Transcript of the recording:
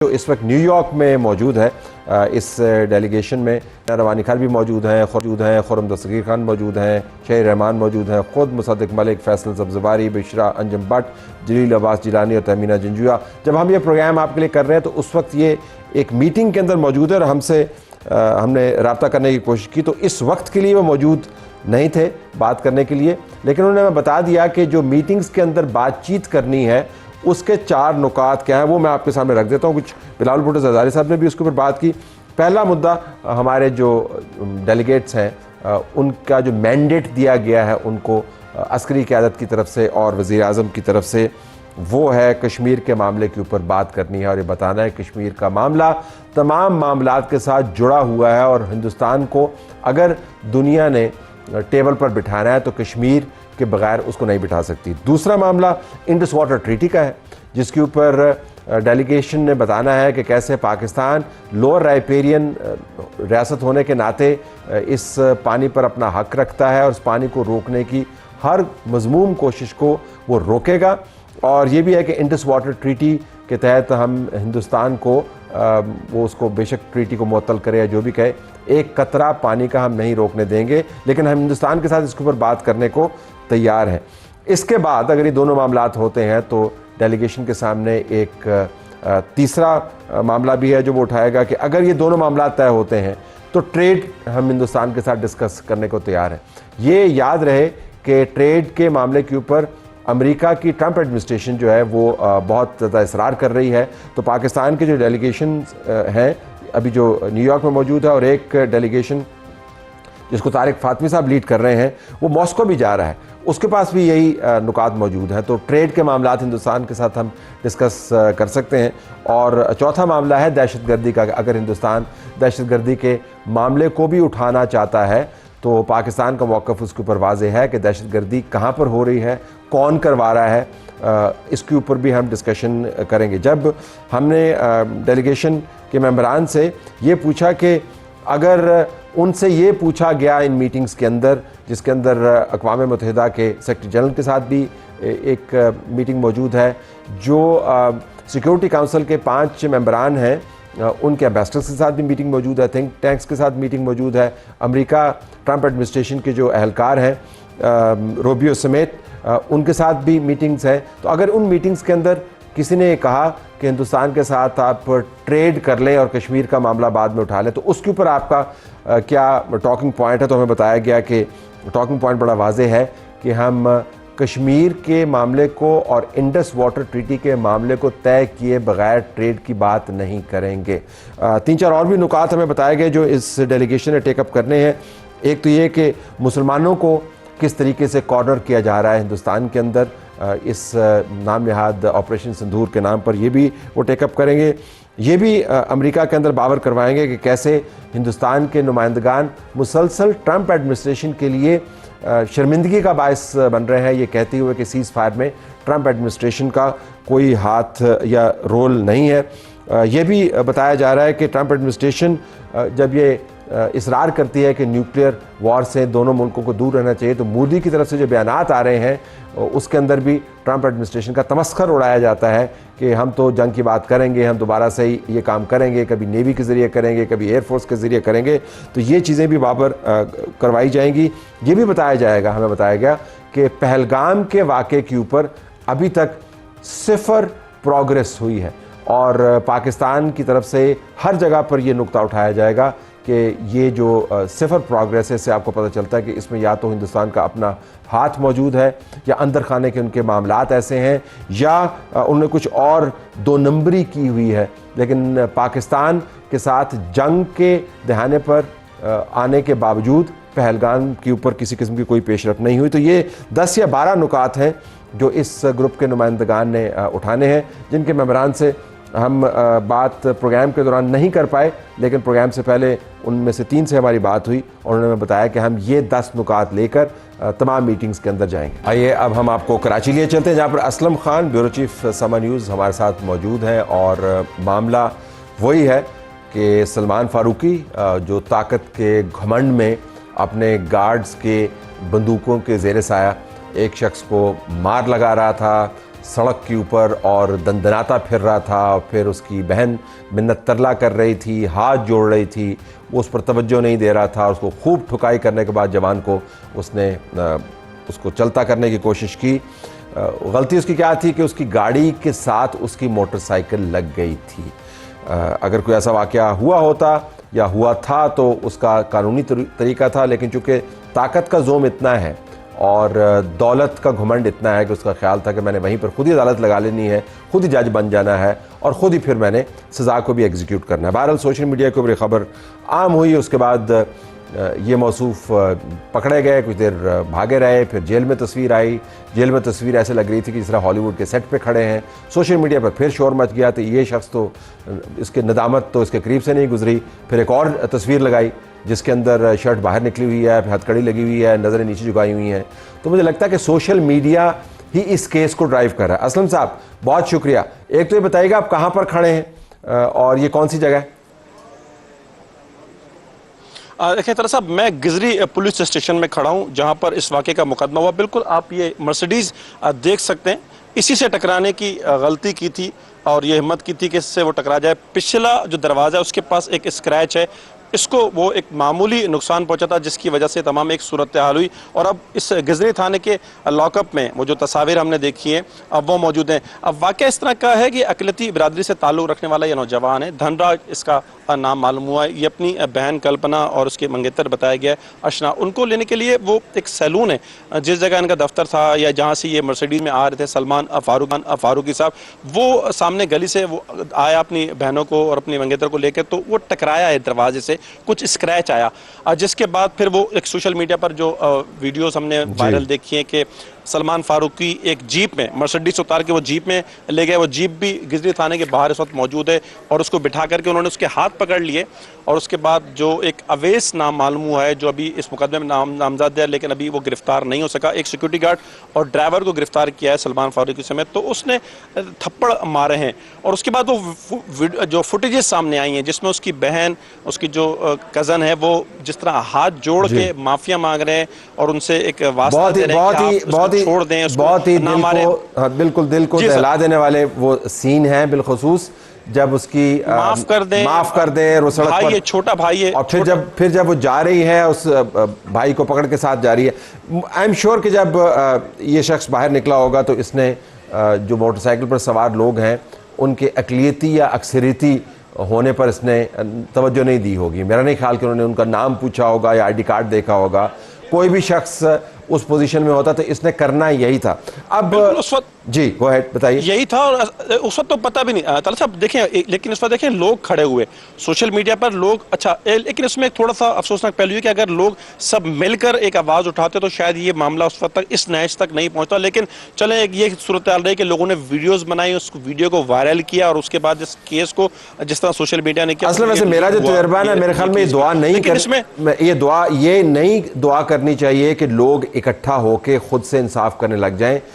जो इस वक्त न्यूयॉर्क में मौजूद है, इस डेलीगेशन में रवानी खान भी मौजूद हैं, खुर्रम दस्तगीर खान मौजूद हैं, शहीर रहमान मौजूद हैं, ख़ुद मुसद्दिक मलिक, फैसल सब्ज़वारी, बिशरा अंजुम भट्ट, जलील अब्बास जिलानी और तहमीना जंजुआ। जब हम ये प्रोग्राम आपके लिए कर रहे हैं तो उस वक्त ये एक मीटिंग के अंदर मौजूद है और हमने रब्ता करने की कोशिश की, तो इस वक्त के लिए वो मौजूद नहीं थे बात करने के लिए, लेकिन उन्होंने हमें बता दिया कि जो मीटिंग्स के अंदर बातचीत करनी है उसके 4 नुकात क्या हैं, वो मैं आपके सामने रख देता हूँ। कुछ बिलावल भुट्टो ज़रदारी साहब ने भी उसके ऊपर बात की। पहला मुद्दा, हमारे जो डेलीगेट्स हैं उनका जो मैंडेट दिया गया है उनको अस्करी क़यादत की तरफ से और वज़ीर आज़म की तरफ से, वो है कश्मीर के मामले के ऊपर बात करनी है और ये बताना है कश्मीर का मामला तमाम मामलात के साथ जुड़ा हुआ है और हिंदुस्तान को अगर दुनिया ने टेबल पर बिठाना है तो कश्मीर के बगैर उसको नहीं बिठा सकती। दूसरा मामला इंडस वाटर ट्रीटी का है, जिसके ऊपर डेलीगेशन ने बताना है कि कैसे पाकिस्तान लोअर राइपेरियन रियासत होने के नाते इस पानी पर अपना हक रखता है और उस पानी को रोकने की हर मज़मूम कोशिश को वो रोकेगा। और ये भी है कि इंडस वाटर ट्रीटी के तहत हम हिंदुस्तान को वो उसको बेशक ट्रीटी को मुअत्तल करे या जो भी कहे, एक कतरा पानी का हम नहीं रोकने देंगे, लेकिन हम हिंदुस्तान के साथ इसके ऊपर बात करने को तैयार हैं। इसके बाद अगर ये दोनों मामलात होते हैं तो डेलीगेशन के सामने एक तीसरा मामला भी है जो वो उठाएगा कि अगर ये दोनों मामलात तय होते हैं तो ट्रेड हम हिंदुस्तान के साथ डिस्कस करने को तैयार हैं। ये याद रहे कि ट्रेड के मामले के ऊपर अमेरिका की ट्रंप एडमिनिस्ट्रेशन जो है वो बहुत ज़्यादा इसरार कर रही है, तो पाकिस्तान के जो डेलीगेशन हैं अभी जो न्यूयॉर्क में मौजूद है और एक डेलीगेशन जिसको तारिक फातमी साहब लीड कर रहे हैं वो मॉस्को भी जा रहा है, उसके पास भी यही नुकात मौजूद हैं। तो ट्रेड के मामलात हिंदुस्तान के साथ हम डिस्कस कर सकते हैं। और चौथा मामला है दहशतगर्दी का। अगर हिंदुस्तान दहशतगर्दी के मामले को भी उठाना चाहता है तो पाकिस्तान का मौक़िफ़ उसके ऊपर वाज़ेह है कि दहशतगर्दी कहाँ पर हो रही है, कौन करवा रहा है, इसके ऊपर भी हम डिस्कशन करेंगे। जब हमने डेलीगेशन के मेंबरान से ये पूछा कि अगर उनसे ये पूछा गया इन मीटिंग्स के अंदर, जिसके अंदर अक़वाम मुत्तहिदा के सेक्रेटरी जनरल के साथ भी एक मीटिंग मौजूद है, जो सिक्योरिटी काउंसिल के 5 मेंबरान हैं उनके एम्बेसडर्स के साथ भी मीटिंग मौजूद है, थिंक टैंक्स के साथ मीटिंग मौजूद है, अमेरिका ट्रंप एडमिनिस्ट्रेशन के जो अहलकार हैं रोबियो समेत उनके साथ भी मीटिंग्स हैं। तो अगर उन मीटिंग्स के अंदर किसी ने कहा कि हिंदुस्तान के साथ आप ट्रेड कर लें और कश्मीर का मामला बाद में उठा लें, तो उसके ऊपर आपका क्या टॉकिंग पॉइंट है, तो हमें बताया गया कि टॉकिंग पॉइंट बड़ा वाज़ेह है कि हम कश्मीर के मामले को और इंडस वाटर ट्रीटी के मामले को तय किए बगैर ट्रेड की बात नहीं करेंगे। 3-4 और भी नुकात हमें बताए गए जो इस डेलीगेशन ने टेकअप करने हैं। एक तो ये कि मुसलमानों को किस तरीके से कॉर्नर किया जा रहा है हिंदुस्तान के अंदर इस नाम नहाद ऑपरेशन सिंदूर के नाम पर, ये भी वो टेकअप करेंगे। ये भी अमेरिका के अंदर बावर करवाएंगे कि कैसे हिंदुस्तान के नुमाइंदगान मुसलसल ट्रंप एडमिनिस्ट्रेशन के लिए शर्मिंदगी का बायस बन रहे हैं, ये कहते हुए कि सीज़ फायर में ट्रंप एडमिनिस्ट्रेशन का कोई हाथ या रोल नहीं है। ये भी बताया जा रहा है कि ट्रंप एडमिनिस्ट्रेशन जब ये इसरार करती है कि न्यूक्लियर वॉर से दोनों मुल्कों को दूर रहना चाहिए, तो मोदी की तरफ से जो बयानात आ रहे हैं उसके अंदर भी ट्रंप एडमिनिस्ट्रेशन का तमस्खर उड़ाया जाता है कि हम तो जंग की बात करेंगे, हम दोबारा से ही ये काम करेंगे, कभी नेवी के ज़रिए करेंगे, कभी एयरफोर्स के ज़रिए करेंगे, तो ये चीज़ें भी बाबर करवाई जाएंगी। ये भी बताया जाएगा, हमें बताया गया कि पहलगाम के वाक़े के ऊपर अभी तक 0 प्रोग्रेस हुई है और पाकिस्तान की तरफ से हर जगह पर यह नुक्ता उठाया जाएगा कि ये जो 0 प्रोग्रेस है, इससे आपको पता चलता है कि इसमें या तो हिंदुस्तान का अपना हाथ मौजूद है या अंदर खाने के उनके मामलात ऐसे हैं या उन्होंने कुछ और 2 नंबरी की हुई है। लेकिन पाकिस्तान के साथ जंग के दहाने पर आने के बावजूद पहलगाम के ऊपर किसी किस्म की कोई पेशरफ नहीं हुई। तो ये 10 या 12 नुकात हैं जो इस ग्रुप के नुमाइंदगान ने उठाने हैं, जिनके मेंबरान से हम बात प्रोग्राम के दौरान नहीं कर पाए, लेकिन प्रोग्राम से पहले उनमें से 3 से हमारी बात हुई और उन्होंने बताया कि हम ये 10 नुकात लेकर तमाम मीटिंग्स के अंदर जाएंगे। आइए अब हम आपको कराची लिए चलते हैं, जहाँ पर असलम खान ब्यूरो चीफ समा न्यूज़ हमारे साथ मौजूद हैं। और मामला वही है कि सलमान फारूकी जो ताकत के घमंड में अपने गार्ड्स के बंदूकों के ज़ेर साया एक शख्स को मार लगा रहा था, सड़क के ऊपर और दंदनाता फिर रहा था। फिर उसकी बहन मिन्नत तरला कर रही थी, हाथ जोड़ रही थी, वो उस पर तवज्जो नहीं दे रहा था। उसको खूब ठुकाई करने के बाद जवान को उसने उसको चलता करने की कोशिश की। गलती उसकी क्या थी कि उसकी गाड़ी के साथ उसकी मोटरसाइकिल लग गई थी। अगर कोई ऐसा वाक़या हुआ होता या हुआ था तो उसका कानूनी तरीका था, लेकिन चूँकि ताकत का जोम इतना है और दौलत का घमंड इतना है कि उसका ख्याल था कि मैंने वहीं पर खुद ही अदालत लगा लेनी है, खुद ही जज बन जाना है और ख़ुद ही फिर मैंने सज़ा को भी एग्जीक्यूट करना है। बहरहाल सोशल मीडिया के ऊपर खबर आम हुई। उसके बाद ये मौसूफ पकड़े गए, कुछ देर भागे रहे, फिर जेल में तस्वीर आई। जेल में तस्वीर ऐसे लग रही थी कि जिस तरह हॉलीवुड के सेट पे खड़े हैं। सोशल मीडिया पर फिर शोर मच गया तो ये शख्स तो इसके नदामत तो इसके करीब से नहीं गुजरी। फिर एक और तस्वीर लगाई जिसके अंदर शर्ट बाहर निकली हुई है, हथकड़ी लगी हुई है, नज़रें नीचे झुकाई हुई हैं। तो मुझे लगता है कि सोशल मीडिया ही इस केस को ड्राइव कर रहा है। असलम साहब बहुत शुक्रिया। एक तो ये बताइएगा आप कहाँ पर खड़े हैं और ये कौन सी जगह है? देखिए तरह साहब, मैं गिजरी पुलिस स्टेशन में खड़ा हूं जहां पर इस वाक़े का मुकदमा हुआ। बिल्कुल आप ये मर्सिडीज़ देख सकते हैं, इसी से टकराने की गलती की थी और ये हिम्मत की थी कि इससे वो टकरा जाए। पिछला जो दरवाज़ा है उसके पास एक स्क्रैच है, इसको वो एक मामूली नुकसान पहुंचा था जिसकी वजह से तमाम एक सूरत हाल हुई। और अब इस गिजरी थाने के लॉकअप में वो जो तस्वीर हमने देखी है अब वो मौजूद हैं। अब वाक़या इस तरह का है कि अकलियती बिरादरी से ताल्लुक़ रखने वाला ये नौजवान है, धनराज इसका नाम मालूम हुआ है। ये अपनी बहन कल्पना और उसके मंगेतर बताया गया है अशना, उनको लेने के लिए वो एक सैलून है जिस जगह इनका दफ्तर था या जहाँ से ये मर्सिडीज़ में आ रहे थे सलमान फारूकी साहब, वो सामने गली से वो आया अपनी बहनों को और अपनी मंगेतर को लेकर, तो वो टकराया है दरवाजे से, कुछ स्क्रैच आया जिसके बाद फिर वो एक सोशल मीडिया पर जो वीडियोस हमने वायरल देखी है कि सलमान फारूकी एक जीप में मर्सिडीज उतार के वो जीप में ले गए। वो जीप भी गिजरी थाने के बाहर इस वक्त मौजूद है और उसको बिठा करके उन्होंने उसके हाथ पकड़ लिए और उसके बाद जो एक अवैस नाम मालूम हुआ है जो अभी इस मुकदमे में नामजद है लेकिन अभी वो गिरफ्तार नहीं हो सका, एक सिक्योरिटी गार्ड और ड्राइवर को गिरफ्तार किया है सलमान फारूकी समेत। तो उसने थप्पड़ मारे हैं और उसके बाद वो जो फुटेजेस सामने आई हैं जिसमें उसकी बहन, उसकी जो कज़न है, वो जिस तरह हाथ जोड़ के माफिया मांग रहे हैं और उनसे एक वास्ता दे रहे हैं कि छोड़ दें, बहुत ही बिल्कुल दिल को दहला देने वाले वो सीन हैं, बिलखुसूस जब उसकी माफ कर दें वो सड़क पर, ये छोटा भाई है, और फिर जब वो जा रही है उस भाई को पकड़ के साथ जा रही है। आई एम श्योर कि जब ये शख्स बाहर निकला होगा तो इसने जो मोटरसाइकिल पर सवार लोग हैं उनके अकलियती या अक्सरियती होने पर इसने तवज्जो नहीं दी होगी। मेरा नहीं ख्याल कि उन्होंने उनका नाम पूछा होगा या आईडी कार्ड देखा होगा। कोई भी शख्स उस पोजीशन में होता तो इसने करना यही था। अब उस वक्त जी गो अहेड बताइए। यही था और उस वक्त तो पता भी नहीं ताला साहब देखें, लेकिन इस वक्त देखें लोग खड़े हुए सोशल मीडिया पर लोग, अच्छा लेकिन इसमें एक थोड़ा सा अफसोसनाक पहलू है कि अगर लोग सब मिलकर एक आवाज़ उठाते तो शायद ये मामला उस वक्त तक इस नहज तक नहीं पहुंचता। लेकिन चले ये सूरत हाल रही कि लोगों ने वीडियोस बनाई, उस वीडियो को वायरल किया और उसके बाद इस केस को जिस तरह सोशल मीडिया ने किया। असल वैसे मेरा जो तजुर्बा है मेरे ख्याल में ये दुआ नहीं करनी चाहिए कि लोग इकट्ठा होकर खुद से इंसाफ करने लग जाएं।